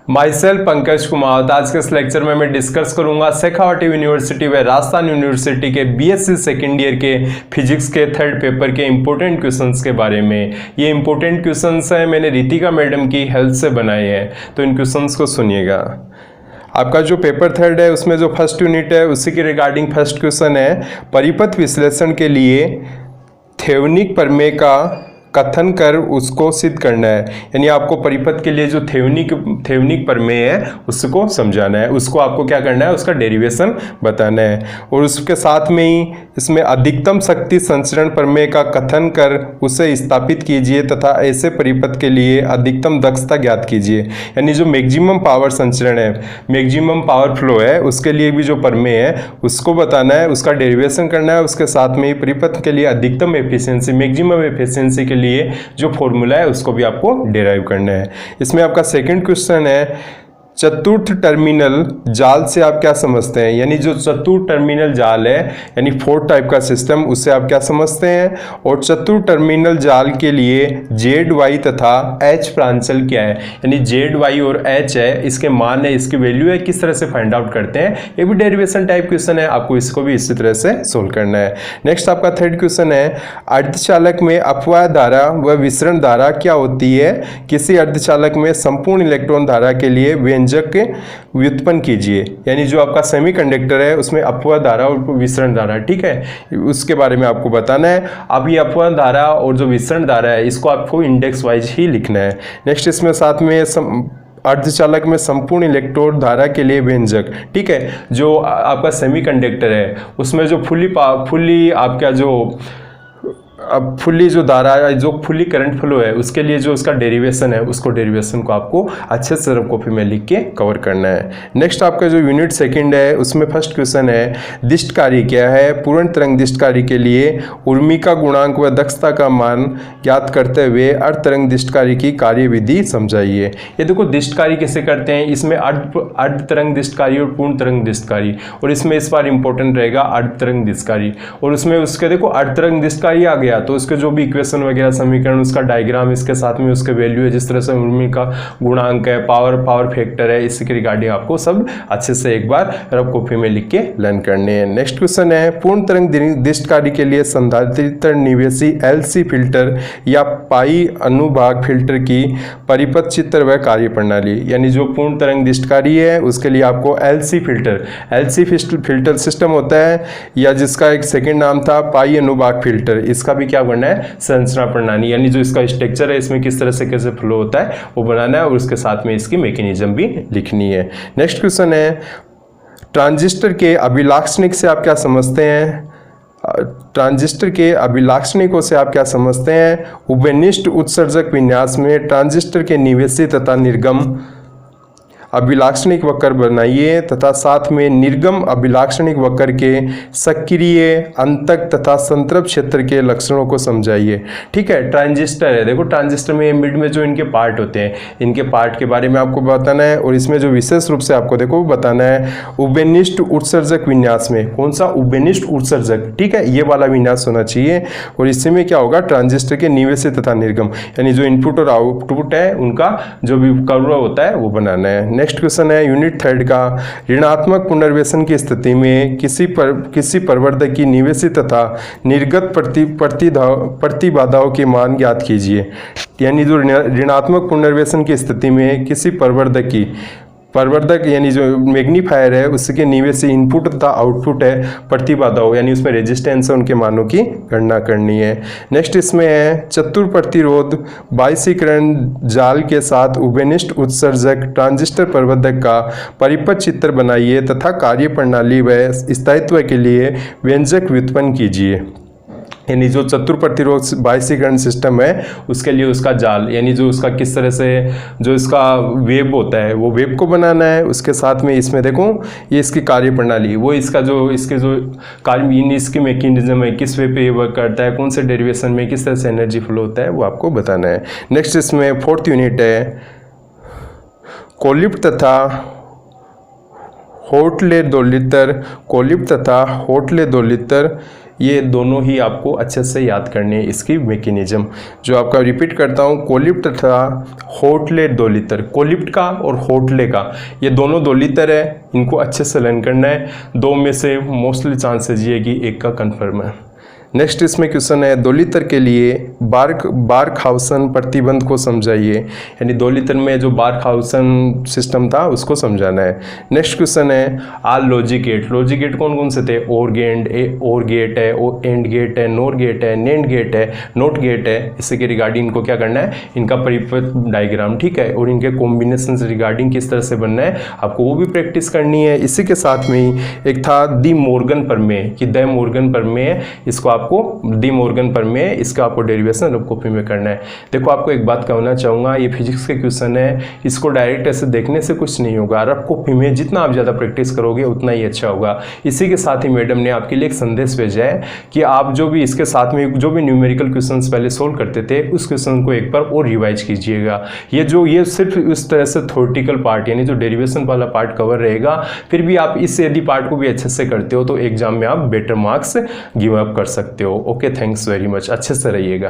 My self Pankaj Kumar. आज के इस लेक्चर में मैं डिस्कस करूंगा शेखावाटी यूनिवर्सिटी व राजस्थान यूनिवर्सिटी के बीएससी सेकेंड ईयर के फिजिक्स के थर्ड पेपर के इंपॉर्टेंट क्वेश्चंस के बारे में। ये इंपॉर्टेंट क्वेश्चंस हैं, मैंने रितिका मैडम की हेल्प से बनाए हैं, तो इन क्वेश्चंस को सुनिएगा। आपका जो पेपर थर्ड है उसमें जो फर्स्ट यूनिट है उसी के रिगार्डिंग फर्स्ट क्वेश्चन है, परिपथ विश्लेषण के लिए थेवेनिन प्रमेय का कथन कर उसको सिद्ध करना है। यानी आपको परिपथ के लिए जो थेवेनिन प्रमेय है उसको समझाना है, उसको आपको क्या करना है, उसका डेरिवेशन बताना है। और उसके साथ में ही इसमें अधिकतम शक्ति संचरण प्रमेय का कथन कर उसे स्थापित कीजिए तथा ऐसे परिपथ के लिए अधिकतम दक्षता ज्ञात कीजिए। यानी जो मैक्सिमम पावर संचरण है, मैक्सिमम पावर फ्लो है, उसके लिए भी जो प्रमेय है उसको बताना है, उसका डेरिवेशन करना है। उसके साथ में ही परिपथ के लिए अधिकतम एफिशिएंसी, मैक्सिमम एफिशिएंसी के लिए जो फॉर्मूला है उसको भी आपको डिराइव करना है। इसमें आपका सेकंड क्वेश्चन है, चतुर्थ टर्मिनल जाल से आप क्या समझते हैं। यानी जो चतुर्थ टर्मिनल जाल है यानी 4 टाइप का सिस्टम, उससे आप क्या समझते हैं। और चतुर्थ टर्मिनल जाल के लिए जेड वाई तथा एच प्रांचल क्या है। यानी जेड वाई और एच है, इसके मान है, इसकी वैल्यू है, किस तरह से फाइंड आउट करते हैं। ये भी डेरिवेशन टाइप क्वेश्चन है, आपको इसको भी इसी तरह से सोल्व करना है। नेक्स्ट आपका थर्ड क्वेश्चन है, अर्धचालक में अपवाह धारा व विसरण धारा क्या होती है। किसी अर्धचालक में संपूर्ण इलेक्ट्रॉन धारा के लिए व्यंजक व्युत्पन्न कीजिए। यानी जो आपका सेमीकंडक्टर है उसमें अपवाह धारा और विसरण धारा, ठीक है, उसके बारे में आपको बताना है। अब ये अपवाह धारा और जो विसरण धारा है इसको आपको इंडेक्स वाइज ही लिखना है। नेक्स्ट इसमें साथ में अर्धचालक में संपूर्ण इलेक्ट्रोड धारा के लिए व्यंजक, ठीक है, जो आपका सेमीकंडक्टर है उसमें जो फुली आपका जो अब फुल्ली जो धारा है, जो फुल्ली करंट फ्लो है, उसके लिए जो उसका डेरिवेशन है, उसको डेरिवेशन को आपको अच्छे से रफ कॉपी में लिख के कवर करना है। नेक्स्ट आपका जो यूनिट सेकंड है उसमें फर्स्ट क्वेश्चन है, दिष्ट कार्य क्या है। पूर्ण तरंग दिष्ट कार्य के लिए उर्मिका गुणांक व दक्षता का मान ज्ञात करते हुए अर्ध तरंग दिष्ट कार्य की कार्यविधि समझाइए। ये देखो दिष्ट कार्य कैसे करते हैं, इसमें अर्ध तरंग दिष्ट कार्य और पूर्ण तरंग दिष्ट कार्य, और इसमें इस बार इंपॉर्टेंट रहेगा अर्ध तरंग दिष्ट कार्य। और उसमें उसके देखो अर्ध तरंग दिष्ट कार्य आ गया तो उसके जो भी इक्वेशन वगैरह समीकरण, उसका डायग्राम, इसके साथ में उसके वैल्यू है, जिस तरह से उर्मिका गुणांक है, पावर फैक्टर है, इसी के रिगार्डिंग आपको सब अच्छे से एक बार रफ कॉपी में लिख के लर्न करने हैं। नेक्स्ट क्वेश्चन है, पूर्ण तरंग दिष्ट कार्य के लिए संधारित्र निवेशी एलसी फिल्टर या पाई अनुभाग फिल्टर की परिपथ चित्र व कार्य प्रणाली। यानी जो पूर्ण तरंग दिष्ट कार्य है उसके लिए आपको एलसी फिल्टर सिस्टम होता है, या जिसका एक सेकेंड नाम था पाई अनुभाग फिल्टर। इसका भी क्या करना है, संरचना प्रणाली, यानी जो इसका स्ट्रक्चर है, इसमें किस तरह से कैसे फ्लो होता है वो बनाना है, और उसके साथ में इसकी मैकेनिज्म भी लिखनी है। नेक्स्ट क्वेश्चन है, ट्रांजिस्टर के अभिलाक्षणिक से आप क्या समझते हैं। ट्रांजिस्टर के अभिलाक्षणिकों से आप क्या समझते हैं। उभयनिष्ठ उत्सर्जक विन्यास में ट्रांजिस्टर के निवेशी तथा निर्गम अभिलाक्षणिक वक्र बनाइए तथा साथ में निर्गम अभिलाक्षणिक वक्र के सक्रिय, अंतक तथा संतृप्त क्षेत्र के लक्षणों को समझाइए। ठीक है, ट्रांजिस्टर है, देखो ट्रांजिस्टर में मिड में जो इनके पार्ट होते हैं, इनके पार्ट के बारे में आपको बताना है। और इसमें जो विशेष रूप से आपको देखो बताना है उभयनिष्ठ उत्सर्जक विन्यास में, कौन सा उभयनिष्ठ उत्सर्जक, ठीक है, ये वाला विन्यास होना चाहिए। और इससे में क्या होगा, ट्रांजिस्टर के निवेशी तथा निर्गम, यानी जो इनपुट और आउटपुट है उनका जो भी कर्व होता है वो बनाना है। नेक्स्ट क्वेश्चन है यूनिट थर्ड का, ऋणात्मक पुनर्वेशन की स्थिति में किसी प्रवर्धक की निवेशी तथा निर्गत प्रतिबाधाओं के मान ज्ञात कीजिए। यानी जो ऋणात्मक पुनर्वेशन की स्थिति में किसी प्रवर्धक यानी जो मैग्नीफायर है उसके निवेशी इनपुट तथा आउटपुट है प्रतिबाधाओं, यानी उसमें रेजिस्टेंस है, उनके मानों की गणना करनी है। नेक्स्ट इसमें है चतुर प्रतिरोध बाइसीकरण जाल के साथ उभयनिष्ठ उत्सर्जक ट्रांजिस्टर प्रवर्धक का परिपथ चित्र बनाइए तथा कार्य प्रणाली व स्थायित्व के लिए व्यंजक व्युत्पन्न कीजिए। यानी जो चतुर प्रतिरोध बाइसीकरण सिस्टम है उसके लिए उसका जाल, यानी जो उसका किस तरह से जो इसका वेब होता है वो वेब को बनाना है। उसके साथ में इसमें देखो ये इसकी कार्य प्रणाली, वो इसका जो इसके जो कार्य इसकी मैकेनिज्म है, किस वे पे ये वर्क करता है, कौन से डेरिवेशन में किस तरह से एनर्जी फ्लो होता है वो आपको बताना है। नेक्स्ट इसमें फोर्थ यूनिट है कोलिप्ट तथा होटले दोलित्र ये दोनों ही आपको अच्छे से याद करने हैं, इसकी मैकेनिज्म जो आपका रिपीट करता हूँ, कोलिप्ट तथा होटले 2 लीटर, कोलिप्ट का और होटले का ये दोनों 2 लीटर है, इनको अच्छे से लर्न करना है। 2 में से मोस्टली चांसेस ये कि एक का कन्फर्म है। नेक्स्ट इसमें क्वेश्चन है 2 लीटर के लिए बार्कहाउसन प्रतिबंध को समझाइए, यानी 2 लीटर में जो बार्कहाउसन सिस्टम था उसको समझाना है। नेक्स्ट क्वेश्चन है आल लॉजिक गेट, लॉजिक गेट कौन कौन से थे, और गेट है, एंड गेट है, नोर गेट है, नेंड गेट है, नोट गेट है। इससे के रिगार्डिंग इनको क्या करना है, इनका परिपथ डायग्राम, ठीक है, और इनके कॉम्बिनेशन से रिगार्डिंग किस तरह से बनना है आपको वो भी प्रैक्टिस करनी है। इसी के साथ में ही एक था दी मॉर्गन प्रमेय, कि द मॉर्गन प्रमेय, इसको आपको डी मॉर्गन प्रमेय, इसका आपको डेरिवेशन रफ कॉपी में करना है। देखो आपको एक बात कहना चाहूँगा, ये फिजिक्स के क्वेश्चन है, इसको डायरेक्ट ऐसे देखने से कुछ नहीं होगा, रफ कॉपी में जितना आप ज़्यादा प्रैक्टिस करोगे उतना ही अच्छा होगा। इसी के साथ ही मैडम ने आपके लिए एक संदेश भेजा है कि आप जो भी इसके साथ में जो भी न्यूमेरिकल क्वेश्चन पहले सोल्व करते थे उस क्वेश्चन को एक बार और रिवाइज कीजिएगा। ये सिर्फ इस तरह से थ्योरेटिकल पार्ट यानी जो डेरिवेशन वाला पार्ट कवर रहेगा, फिर भी आप इस यदि पार्ट को भी अच्छे से करते हो तो एग्जाम में आप बेटर मार्क्स गिव अप कर सकते हो। ओके, थैंक्स वेरी मच, अच्छे से रहिएगा।